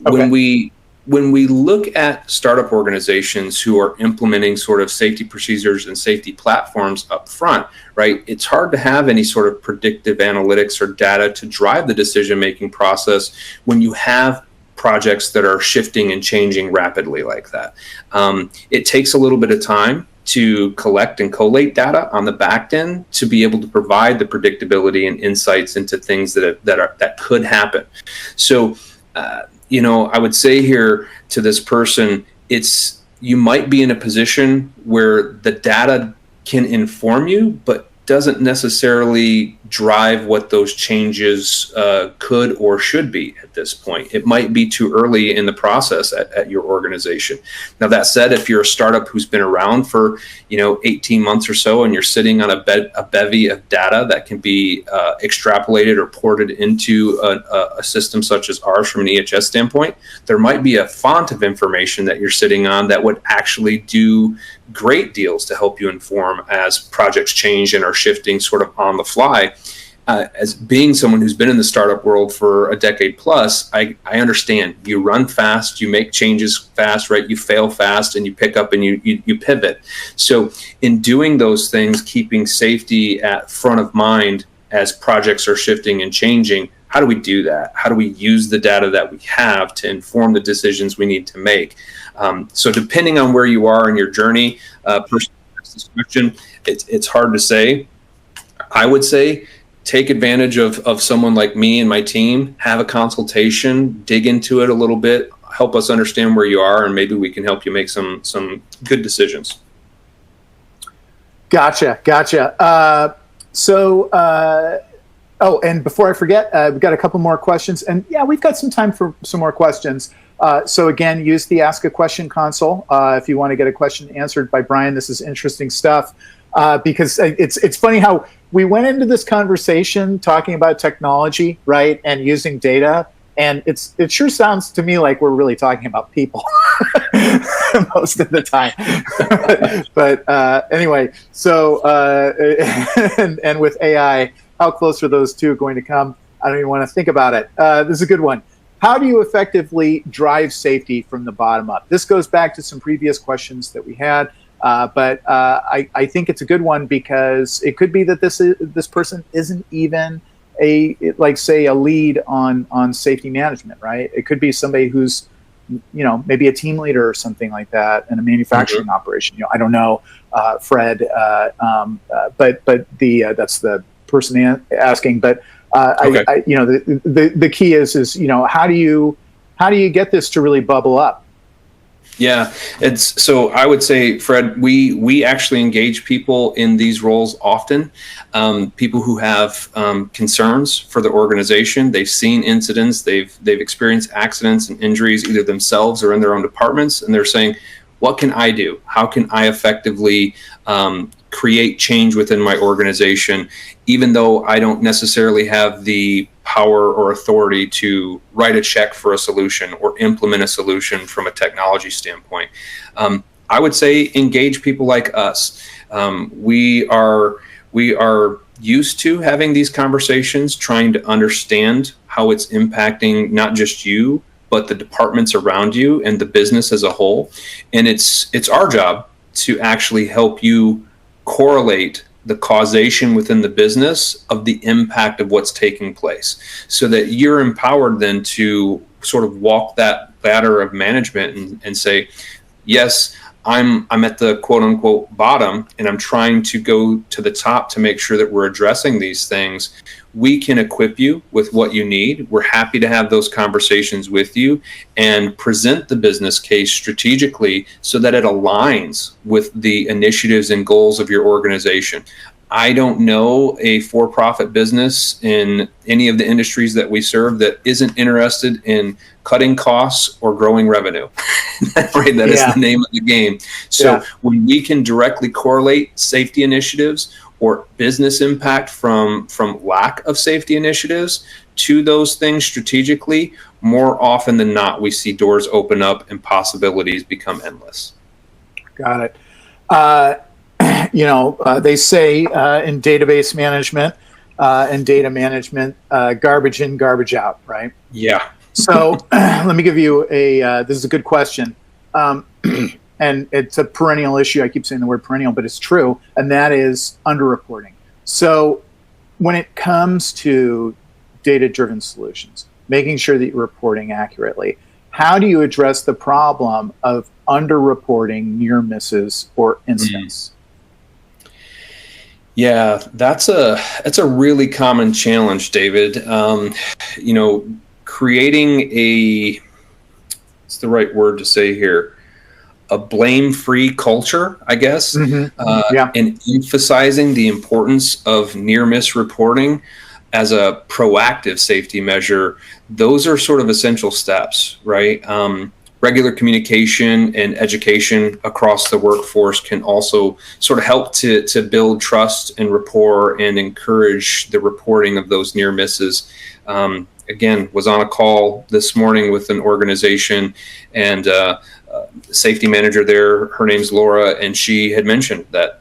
Okay. when we look at startup organizations who are implementing sort of safety procedures and safety platforms up front, right, it's hard to have any sort of predictive analytics or data to drive the decision-making process when you have projects that are shifting and changing rapidly like that. It takes a little bit of time to collect and collate data on the back end to be able to provide the predictability and insights into things that could happen. So, I would say here to this person, you might be in a position where the data can inform you, but doesn't necessarily drive what those changes could or should be at this point. It might be too early in the process at your organization. Now, that said, if you're a startup who's been around for 18 months or so, and you're sitting on a bevy of data that can be extrapolated or ported into a system such as ours from an EHS standpoint, there might be a font of information that you're sitting on that would actually do great deals to help you inform as projects change and are shifting sort of on the fly. As being someone who's been in the startup world for a decade plus, I understand. You run fast, you make changes fast, right? You fail fast, and you pick up and you pivot. So in doing those things, keeping safety at front of mind as projects are shifting and changing, how do we do that? How do we use the data that we have to inform the decisions we need to make? So depending on where you are in your journey, person asks this question, it's hard to say. I would say take advantage of someone like me and my team, have a consultation, dig into it a little bit, help us understand where you are, and maybe we can help you make some good decisions. Gotcha. And before I forget, we've got a couple more questions. And yeah, we've got some time for some more questions. So again, use the Ask a Question console if you want to get a question answered by Brian. This is interesting stuff because it's funny how we went into this conversation talking about technology, right, and using data, and it sure sounds to me like we're really talking about people most of the time. but anyway, so and with AI, how close are those two going to come? I don't even want to think about it. This is a good one. How do you effectively drive safety from the bottom up? This goes back to some previous questions that we had, but I think it's a good one because it could be that this person isn't even a lead on safety management, right? It could be somebody who's maybe a team leader or something like that in a manufacturing operation. I don't know, Fred, but that's the person asking, but. Okay. The key is how do you get this to really bubble up? Yeah, so I would say, Fred, we actually engage people in these roles often. People who have concerns for the organization. They've seen incidents. They've experienced accidents and injuries either themselves or in their own departments, and they're saying, what can I do? How can I effectively create change within my organization, even though I don't necessarily have the power or authority to write a check for a solution or implement a solution from a technology standpoint? I would say engage people like us. We are used to having these conversations, trying to understand how it's impacting not just you, but the departments around you and the business as a whole. And it's our job to actually help you correlate the causation within the business of the impact of what's taking place, so that you're empowered then to sort of walk that ladder of management and say, yes, I'm at the quote unquote bottom and I'm trying to go to the top to make sure that we're addressing these things. We can equip you with what you need. We're happy to have those conversations with you and present the business case strategically so that it aligns with the initiatives and goals of your organization. I don't know a for-profit business in any of the industries that we serve that isn't interested in cutting costs or growing revenue. Right? That is the name of the game. So when we can directly correlate safety initiatives or business impact from lack of safety initiatives to those things strategically, more often than not, we see doors open up and possibilities become endless. Got it. They say in database management and data management, garbage in, garbage out, right? Yeah. So let me give you this is a good question. And it's a perennial issue. I keep saying the word perennial, but it's true. And that is underreporting. So when it comes to data-driven solutions, making sure that you're reporting accurately, how do you address the problem of underreporting near misses or incidents? Yeah, that's a really common challenge, David. Creating what's the right word to say here? A blame-free culture, I guess, and emphasizing the importance of near-miss reporting as a proactive safety measure. Those are sort of essential steps, right? Regular communication and education across the workforce can also sort of help to build trust and rapport and encourage the reporting of those near misses. Again, was on a call this morning with an organization, and safety manager there, her name's Laura, and she had mentioned that,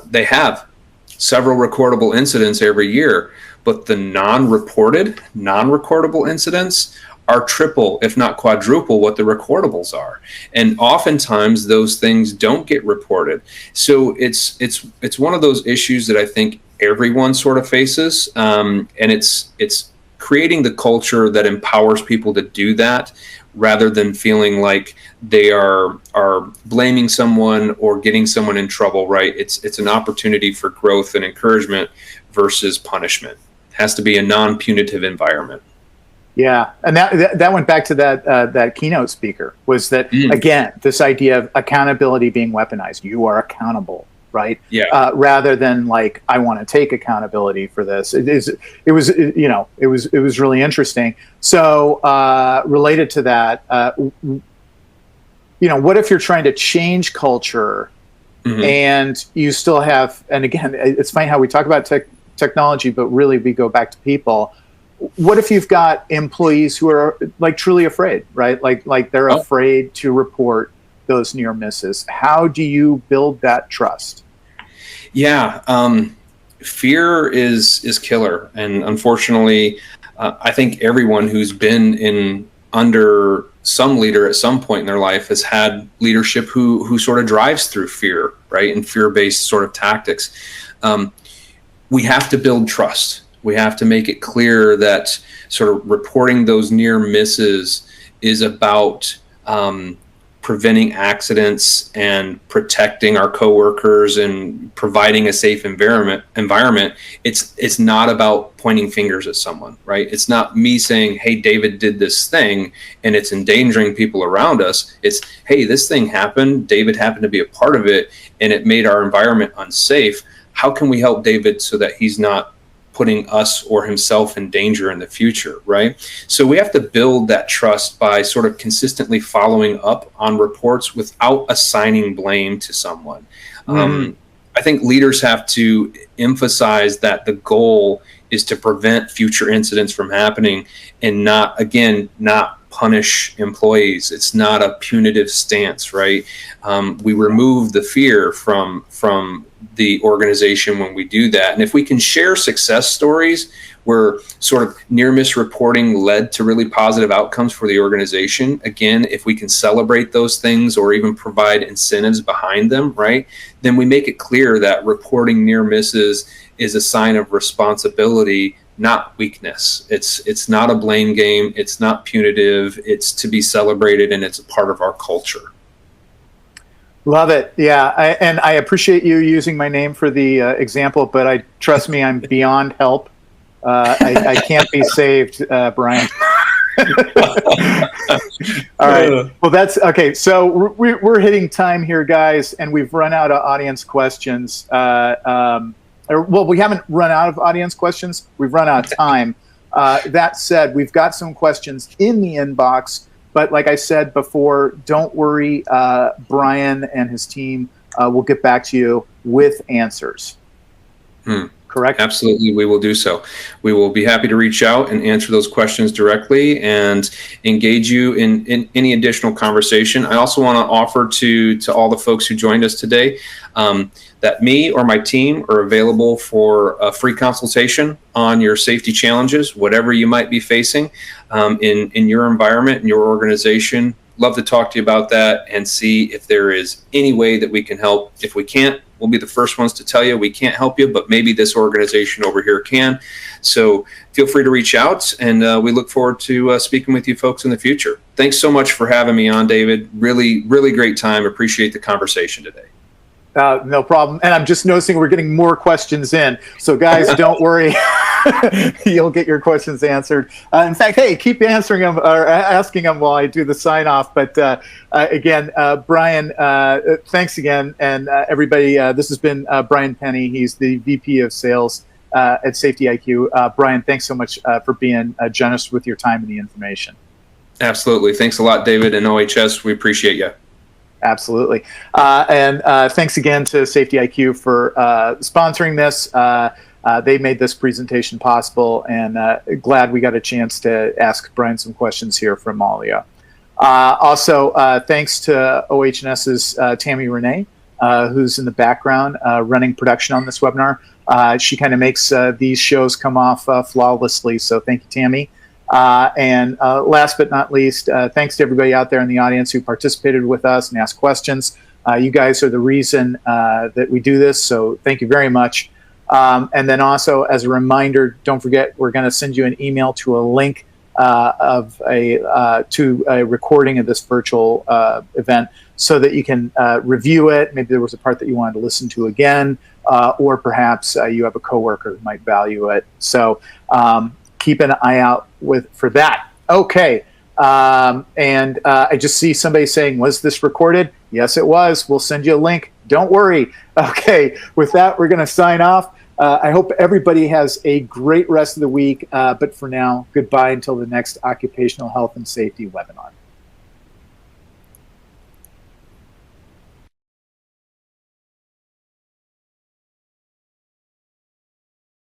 they have several recordable incidents every year, but the non-recordable incidents are triple, if not quadruple, what the recordables are. And oftentimes those things don't get reported. So it's one of those issues that I think everyone sort of faces. And it's creating the culture that empowers people to do that, rather than feeling like they are blaming someone or getting someone in trouble, right? It's an opportunity for growth and encouragement versus punishment. It has to be a non-punitive environment. Yeah, and that went back to that keynote speaker, was that, again, this idea of accountability being weaponized. You are accountable, right? Yeah. Rather than like, I want to take accountability for this. It was really interesting. So related to that, what if you're trying to change culture and you still have, and again, it's funny how we talk about technology, but really we go back to people. What if you've got employees who are like truly afraid, right? Like they're afraid to report those near misses. How do you build that trust? Yeah, fear is killer, and unfortunately, I think everyone who's been under some leader at some point in their life has had leadership who sort of drives through fear, right, and fear-based sort of tactics. We have to build trust. We have to make it clear that sort of reporting those near misses is about preventing accidents and protecting our coworkers and providing a safe environment. It's not about pointing fingers at someone, right? It's not me saying, hey, David did this thing and it's endangering people around us. It's, hey, this thing happened. David happened to be a part of it and it made our environment unsafe. How can we help David so that he's not putting us or himself in danger in the future, right? So we have to build that trust by sort of consistently following up on reports without assigning blame to someone. I think leaders have to emphasize that the goal is to prevent future incidents from happening and not punish employees. It's not a punitive stance, right? We remove the fear from the organization when we do that. And if we can share success stories where sort of near-miss reporting led to really positive outcomes for the organization, again, if we can celebrate those things or even provide incentives behind them, right, then we make it clear that reporting near misses is a sign of responsibility, not weakness. It's not a blame game. It's not punitive. It's to be celebrated, and it's a part of our culture. Love it. Yeah, I appreciate you using my name for the example, but trust me, I'm beyond help. I can't be saved, Brian. All right. Well, that's okay. So we're hitting time here, guys, and we've run out of audience questions. Well, we haven't run out of audience questions. We've run out of time. That said, we've got some questions in the inbox. But like I said before, don't worry. Brian and his team will get back to you with answers. correct? Absolutely, we will do so. We will be happy to reach out and answer those questions directly and engage you in any additional conversation. I also want to offer to all the folks who joined us today that me or my team are available for a free consultation on your safety challenges, whatever you might be facing in your environment, in your organization. Love to talk to you about that and see if there is any way that we can help. If we can't, we'll be the first ones to tell you we can't help you, but maybe this organization over here can. So feel free to reach out, and we look forward to speaking with you folks in the future. Thanks so much for having me on, David. Really, really great time. Appreciate the conversation today. No problem. And I'm just noticing we're getting more questions in. So guys, don't worry. You'll get your questions answered. In fact, hey, keep answering them or asking them while I do the sign off. But again, Brian, thanks again. And everybody, this has been Brian Penney. He's the VP of Sales at SafetyIQ. Brian, thanks so much for being generous with your time and the information. Absolutely. Thanks a lot, David and OH&S. We appreciate you. Absolutely. And thanks again to SafetyIQ for sponsoring this. They made this presentation possible, and glad we got a chance to ask Brian some questions here from all of you. Also, thanks to OH&S's Tammy Renee, who's in the background running production on this webinar. She kind of makes these shows come off flawlessly, so thank you, Tammy. And last but not least, thanks to everybody out there in the audience who participated with us and asked questions. You guys are the reason that we do this, so thank you very much. And then also, as a reminder, don't forget, we're going to send you an email to a link to a recording of this virtual event so that you can review it. Maybe there was a part that you wanted to listen to again, or perhaps you have a coworker who might value it. So keep an eye out for that. Okay. And I just see somebody saying, was this recorded? Yes, it was. We'll send you a link. Don't worry. Okay. With that, we're going to sign off. I hope everybody has a great rest of the week. But for now, goodbye until the next Occupational Health and Safety webinar.